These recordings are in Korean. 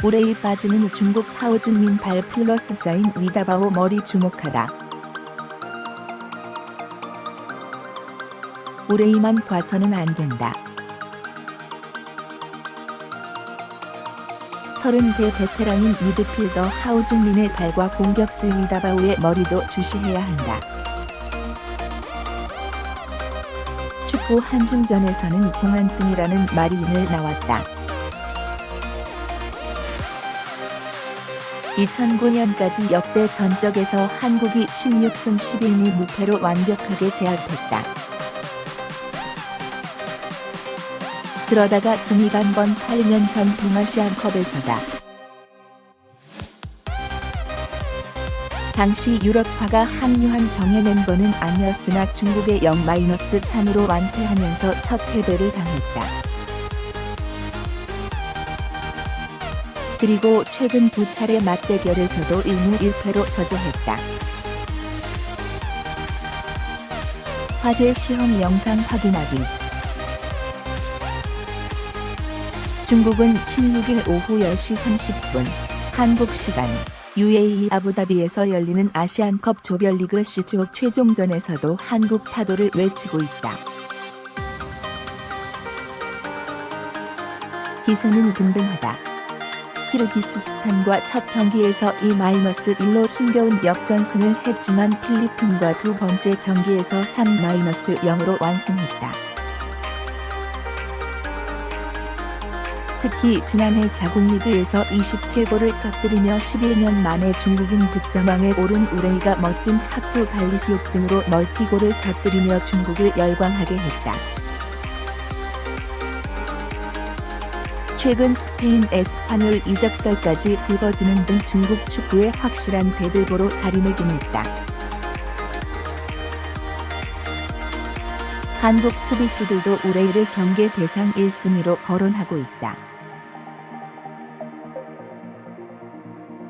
우레이 빠지는 중국 하오준민 발 플러스 사인 위다바오 머리 주목하다. 우레이만 봐서는 안 된다. 30대 베테랑인 미드필더 하오준민의 발과 공격수 위다바오의 머리도 주시해야 한다. 축구 한중전에서는 동안증이라는 말이 늘 나왔다. 2009년까지 역대 전적에서 한국이 16승 11무 무패로 완벽하게 제압했다. 그러다가 금이 간 건 8년 전 동아시안컵에서다. 당시 유럽파가 합류한 정예 멤버는 아니었으나 중국에 0-3으로 완패하면서 첫 패배를 당했다. 그리고 최근 두 차례 맞대결에서도 1무 1패로 저조했다. 화제 시험 영상 확인하기. 중국은 16일 오후 10시 30분 한국 시간 UAE 아부다비에서 열리는 아시안컵 조별리그 C조 최종전에서도 한국 타도를 외치고 있다. 기세는 등등하다. 키르기스스탄과 첫 경기에서 2-1로 힘겨운 역전승을 했지만 필리핀과 두 번째 경기에서 3-0으로 완승했다. 특히 지난해 자국리그에서 27골을 터뜨리며 11년 만에 중국인 득점왕에 오른 우레이가 멋진 하프 발리시옥 등으로 멀티골을 터뜨리며 중국을 열광하게 했다. 최근 스페인 에스파뇰 이적설까지 불거지는 등 중국 축구의 확실한 대들보로 자리매김했다. 한국 수비수들도 우레이를 경계 대상 1순위로 거론하고 있다.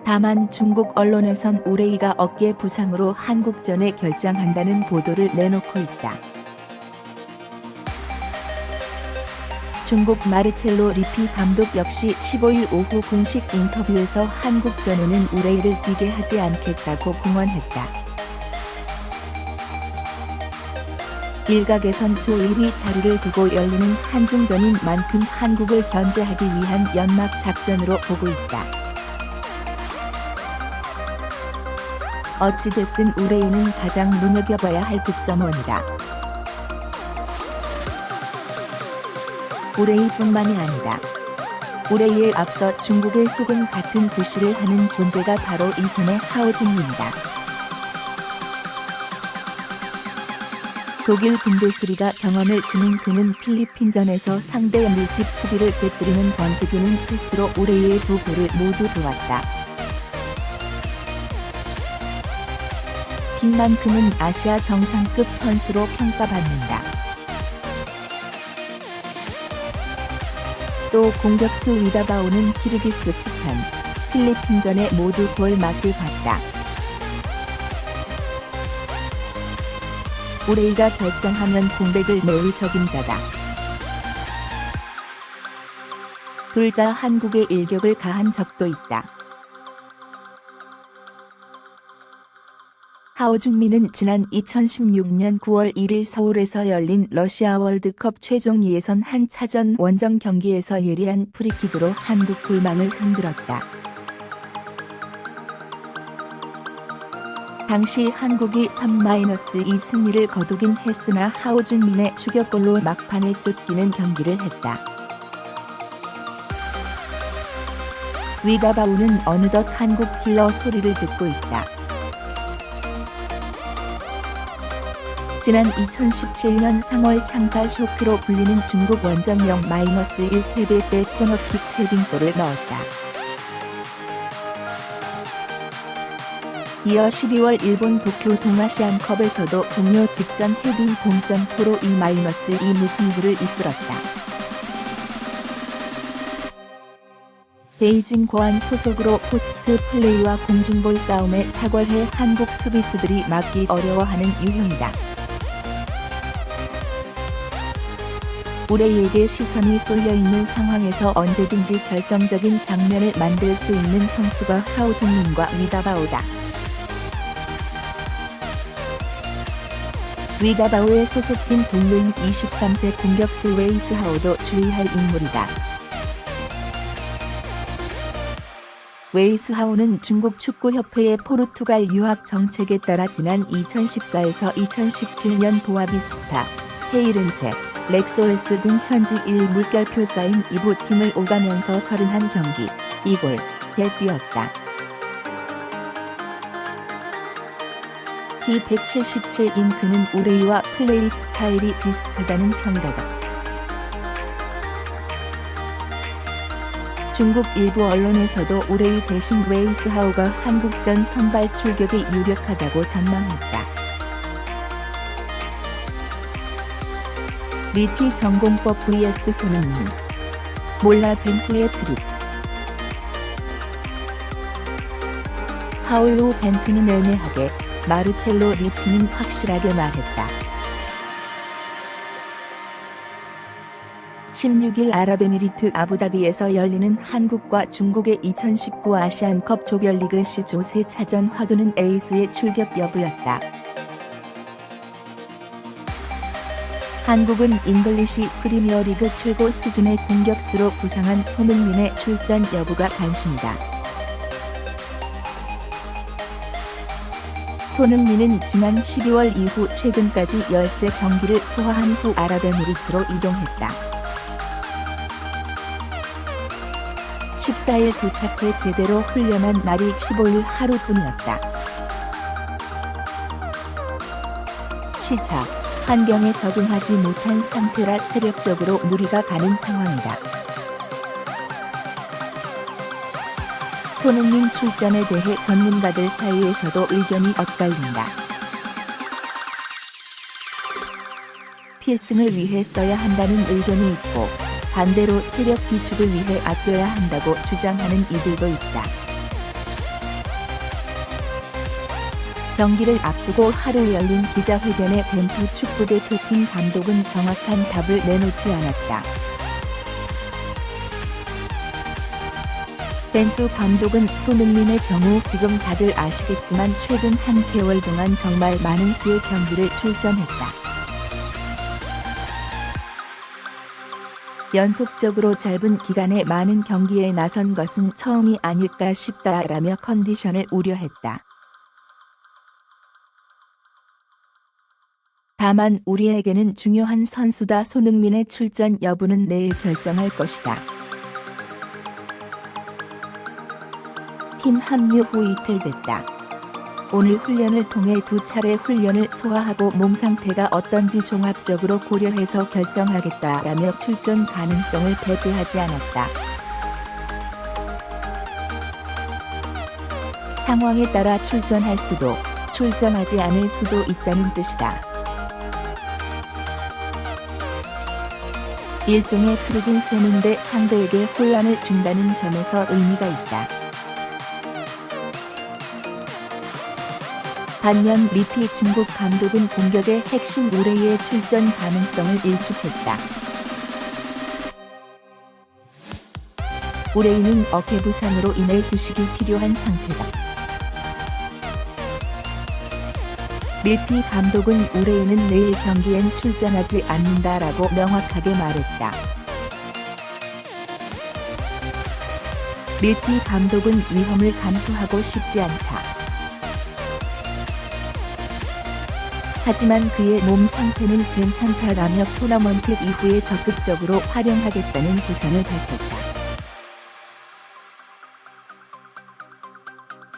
다만 중국 언론에선 우레이가 어깨 부상으로 한국전에 결장한다는 보도를 내놓고 있다. 중국 마르첼로 리피 감독 역시 15일 오후 공식 인터뷰에서 한국전에는 우레이를 뛰게 하지 않겠다고 공언했다. 일각에선 조 1위 자리를 두고 열리는 한중전인 만큼 한국을 견제하기 위한 연막 작전으로 보고 있다. 어찌됐든 우레이는 가장 눈여겨봐야 할 득점원이다. 우레이뿐만이 아니다. 우레이에 앞서 중국의 속은 같은 구실을 하는 존재가 바로 이선의 하오준민이다. 독일 분데스리가 경험을 지닌 그는 필리핀전에서 상대의 밀집 수비를 깨뜨리는 번뜩이는 패스로 우레이의 두 골을 모두 도왔다. 빈만큼은 아시아 정상급 선수로 평가받는다. 또 공격수 위다바오는 키르기스스탄, 필리핀전에 모두 골 맛을 봤다. 우레이가 결정하면 공백을 메울 적임자다. 둘 다 한국에 일격을 가한 적도 있다. 하오준민은 지난 2016년 9월 1일 서울에서 열린 러시아 월드컵 최종 예선 한 차전 원정 경기에서 예리한 프리킥으로 한국 골망을 흔들었다. 당시 한국이 3-2 승리를 거두긴 했으나 하오준민의 추격골로 막판에 쫓기는 경기를 했다. 위다바오는 어느덧 한국 킬러 소리를 듣고 있다. 지난 2017년 3월 창사 쇼크로 불리는 중국 원정 0-1패배 때 코너킥 헤딩골을 넣었다. 이어 12월 일본 도쿄 동아시안컵에서도 종료 직전 헤딩 동점포로 2-2 무승부를 이끌었다. 베이징 고안 소속으로 포스트 플레이와 공중볼 싸움에 탁월해 한국 수비수들이 막기 어려워하는 유형이다. 우레이에게 시선이 쏠려 있는 상황에서 언제든지 결정적인 장면을 만들 수 있는 선수가 하오정민과 위다바오다. 위다바오의 소속팀 동료인 23세 공격수 웨이스 하오도 주의할 인물이다. 웨이스 하오는 중국 축구협회의 포르투갈 유학 정책에 따라 지난 2014에서 2017년 보아비스타, 헤이른세, 렉소에스 등 현지 1물결표 쌓인 2부 팀을 오가면서 31경기, 2골,대 뛰었다. 키 177인 그는 우레이와 플레이 스타일이 비슷하다는 평가가. 중국 일부 언론에서도 우레이 대신 웨이스 하오가 한국전 선발 출격에 유력하다고 전망했다. 리피 전공법 vs 손흥민. 몰라 벤투의 트립. 파울로 벤투는 애매하게, 마르첼로 리피는 확실하게 말했다. 16일 아랍에미리트 아부다비에서 열리는 한국과 중국의 2019 아시안컵 조별리그 C조 3차전 화두는 에이스의 출격 여부였다. 한국은 잉글리시 프리미어리그 최고 수준의 공격수로 부상한 손흥민의 출전 여부가 관심이다. 손흥민은 지난 12월 이후 최근까지 13경기를 소화한 후 아랍에미리트로 이동했다. 14일 도착해 제대로 훈련한 날이 15일 하루뿐이었다. 시차, 환경에 적응하지 못한 상태라 체력적으로 무리가 가는 상황이다. 손흥민 출전에 대해 전문가들 사이에서도 의견이 엇갈린다. 필승을 위해 써야 한다는 의견이 있고, 반대로 체력 비축을 위해 아껴야 한다고 주장하는 이들도 있다. 경기를 앞두고 하루 열린 기자회견에 벤투 축구대표팀 감독은 정확한 답을 내놓지 않았다. 벤투 감독은 손흥민의 경우 지금 다들 아시겠지만 최근 한 개월 동안 정말 많은 수의 경기를 출전했다. 연속적으로 짧은 기간에 많은 경기에 나선 것은 처음이 아닐까 싶다라며 컨디션을 우려했다. 다만 우리에게는 중요한 선수다. 손흥민의 출전 여부는 내일 결정할 것이다. 팀 합류 후 이틀 됐다. 오늘 훈련을 통해 2차례 훈련을 소화하고 몸 상태가 어떤지 종합적으로 고려해서 결정하겠다라며 출전 가능성을 배제하지 않았다. 상황에 따라 출전할 수도, 출전하지 않을 수도 있다는 뜻이다. 일종의 트루긴 셈인데 상대에게 혼란을 준다는 점에서 의미가 있다. 반면 리피 중국 감독은 공격의 핵심 우레이의 출전 가능성을 일축했다. 우레이는 어깨 부상으로 인해 휴식이 필요한 상태다. 리피 감독은 우레이는 내일 경기엔 출전하지 않는다라고 명확하게 말했다. 리피 감독은 위험을 감수하고 싶지 않다. 하지만 그의 몸 상태는 괜찮다라며 토너먼트 이후에 적극적으로 활용하겠다는 구상을 밝혔다.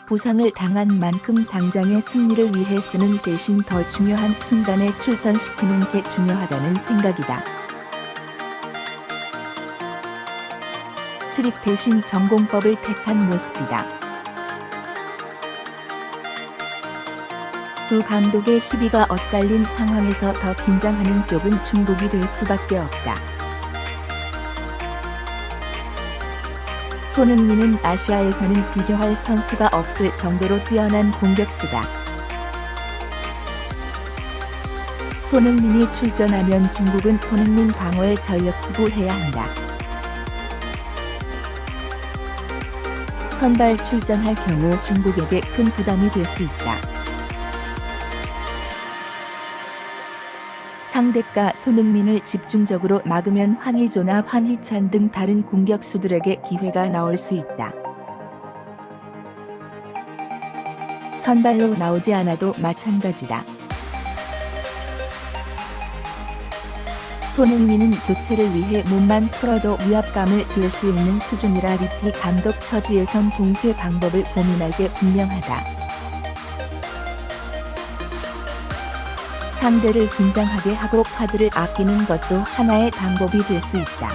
부상을 당한 만큼 당장의 승리를 위해 쓰는 대신 더 중요한 순간에 출전시키는 게 중요하다는 생각이다. 트릭 대신 전공법을 택한 모습이다. 두 감독의 희비가 엇갈린 상황에서 더 긴장하는 쪽은 중국이 될 수밖에 없다. 손흥민은 아시아에서는 비교할 선수가 없을 정도로 뛰어난 공격수다. 손흥민이 출전하면 중국은 손흥민 방어에 전력 투구해야 한다. 선발 출전할 경우 중국에게 큰 부담이 될 수 있다. 상대가 손흥민을 집중적으로 막으면 황의조나 황희찬 등 다른 공격수들에게 기회가 나올 수 있다. 선발로 나오지 않아도 마찬가지다. 손흥민은 교체를 위해 몸만 풀어도 위압감을 줄 수 있는 수준이라 리피 감독 처지에선 봉쇄 방법을 고민할 게 분명하다. 상대를 긴장하게 하고 카드를 아끼는 것도 하나의 방법이 될 수 있다.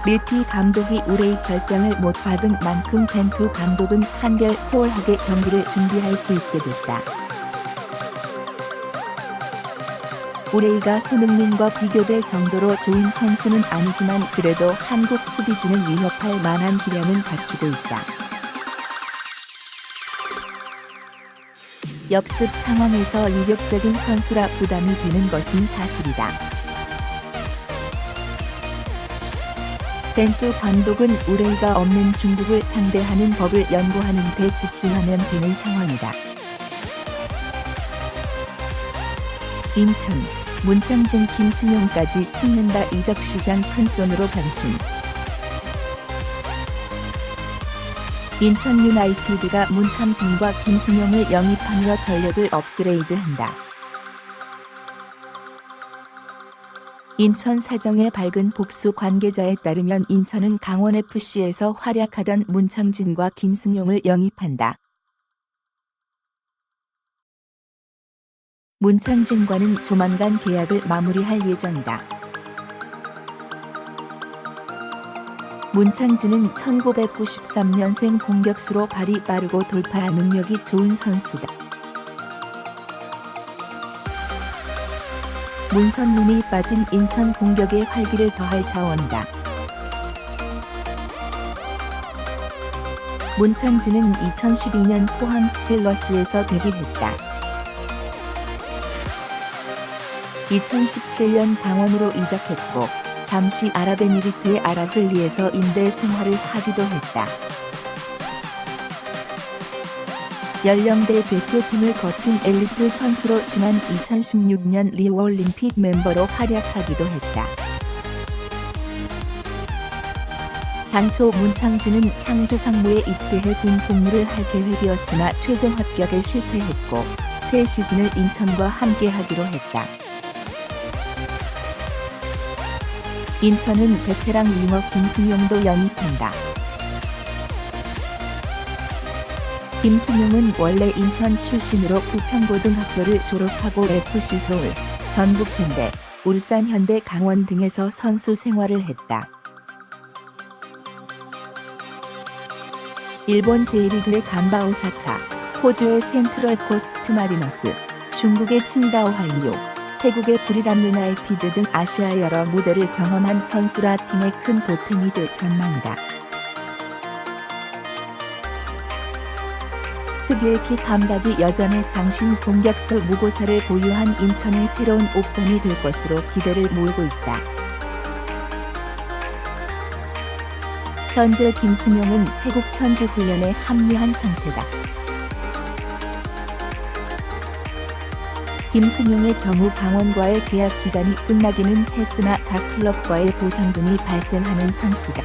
리피 감독이 우레이 결정을 못 받은 만큼 벤투 감독은 한결 소홀하게 경기를 준비할 수 있게 됐다. 우레이가 손흥민과 비교될 정도로 좋은 선수는 아니지만 그래도 한국 수비진을 위협할 만한 기량은 갖추고 있다. 역습 상황에서 위력적인 선수라 부담이 되는 것은 사실이다. 벤투 감독은 우레이가 없는 중국을 상대하는 법을 연구하는 데 집중하면 되는 상황이다. 인천, 문창진 김승용까지 튕는다. 이적시장 큰손으로 변신. 인천 유나이티드가 문창진과 김승용을 영입하며 전력을 업그레이드한다. 인천 사정의 밝은 복수 관계자에 따르면 인천은 강원FC에서 활약하던 문창진과 김승용을 영입한다. 문창진과는 조만간 계약을 마무리할 예정이다. 문창진은 1993년생 공격수로 발이 빠르고 돌파 능력이 좋은 선수다. 문선민이 빠진 인천 공격에 활기를 더할 자원이다. 문창진은 2012년 포항 스틸러스에서 데뷔했다. 2017년 강원으로 이적했고 잠시 아랍에미리트의 알아흘리에서 임대 생활을 하기도 했다. 연령대 대표팀을 거친 엘리트 선수로 지난 2016년 리우올림픽 멤버로 활약하기도 했다. 당초 문창진은 상주 상무에 입대해 군 복무를 할 계획이었으나 최종 합격에 실패했고 새 시즌을 인천과 함께하기로 했다. 인천은 베테랑 윙어 김승용도 영입한다. 김승용은 원래 인천 출신으로 부평고등학교를 졸업하고 FC 서울, 전북현대, 울산현대 강원 등에서 선수 생활을 했다. 일본 제1리그의 간바 오사카, 호주의 센트럴 코스트 마리너스, 중국의 칭다오 화이오, 태국의 부리람 유나이티드 등 아시아 여러 무대를 경험한 선수라 팀의 큰 보탬이 될 전망이다. 특유의 키 감각이 여전해 장신 공격수 무고사를 보유한 인천의 새로운 옵션이 될 것으로 기대를 모으고 있다. 현재 김승용은 태국 현지 훈련에 합류한 상태다. 김승용의 경우 강원과의 계약 기간이 끝나기는 했으나 각 클럽과의 보상금이 발생하는 선수다.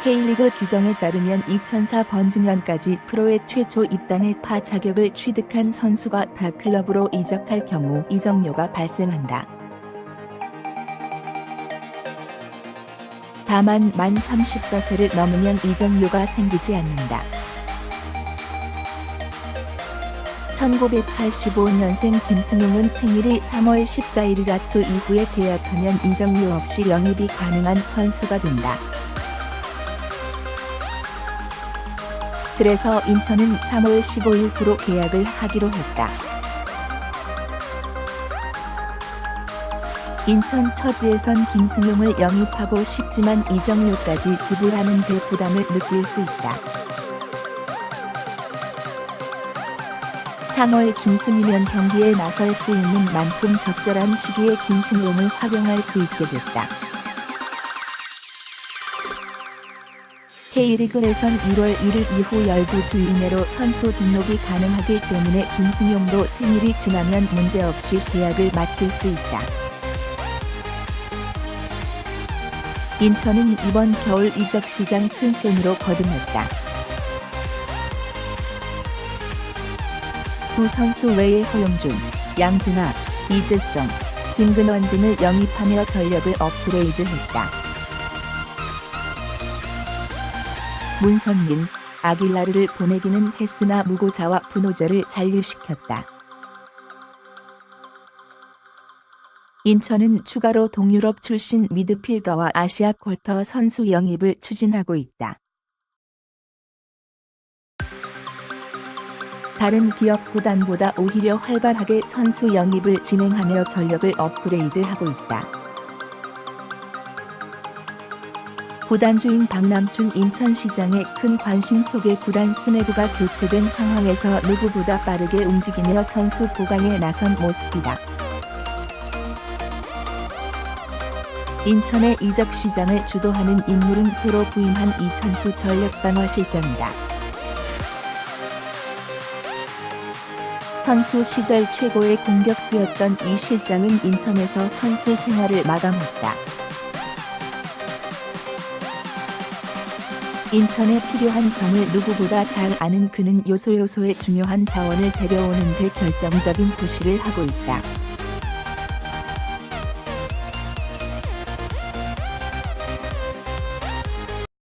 K리그 규정에 따르면 2004 번즈년까지 프로에 최초 입단해 파 자격을 취득한 선수가 타 클럽으로 이적할 경우 이적료가 발생한다. 다만 만 34세를 넘으면 이적료가 생기지 않는다. 1985년생 김승용은 생일이 3월 14일이라 그 이후에 계약하면 이적료 없이 영입이 가능한 선수가 된다. 그래서 인천은 3월 15일 프로 계약을 하기로 했다. 인천 처지에선 김승용을 영입하고 싶지만 이적료까지 지불하는 데 부담을 느낄 수 있다. 3월 중순이면 경기에 나설 수 있는 만큼 적절한 시기에 김승용을 활용할 수 있게 됐다. K리그에선 1월 1일 이후 12주 이내로 선수 등록이 가능하기 때문에 김승용도 생일이 지나면 문제없이 계약을 마칠 수 있다. 인천은 이번 겨울 이적 시장 큰 셈으로 거듭났다. 두 선수 외에 허용준, 양준하, 이재성, 김근원 등을 영입하며 전력을 업그레이드했다. 문선민, 아길라르를 보내기는 했으나 무고사와 분호자를 잔류시켰다. 인천은 추가로 동유럽 출신 미드필더와 아시아 쿼터 선수 영입을 추진하고 있다. 다른 기업 구단보다 오히려 활발하게 선수 영입을 진행하며 전력을 업그레이드하고 있다. 구단주인 박남춘 인천시장의 큰 관심 속에 구단 수뇌부가 교체된 상황에서 누구보다 빠르게 움직이며 선수 보강에 나선 모습이다. 인천의 이적 시장을 주도하는 인물은 새로 부임한 이천수 전력방어실장이다. 선수 시절 최고의 공격수였던 이 실장은 인천에서 선수 생활을 마감했다. 인천에 필요한 점을 누구보다 잘 아는 그는 요소요소의 중요한 자원을 데려오는 데 결정적인 푸시를 하고 있다.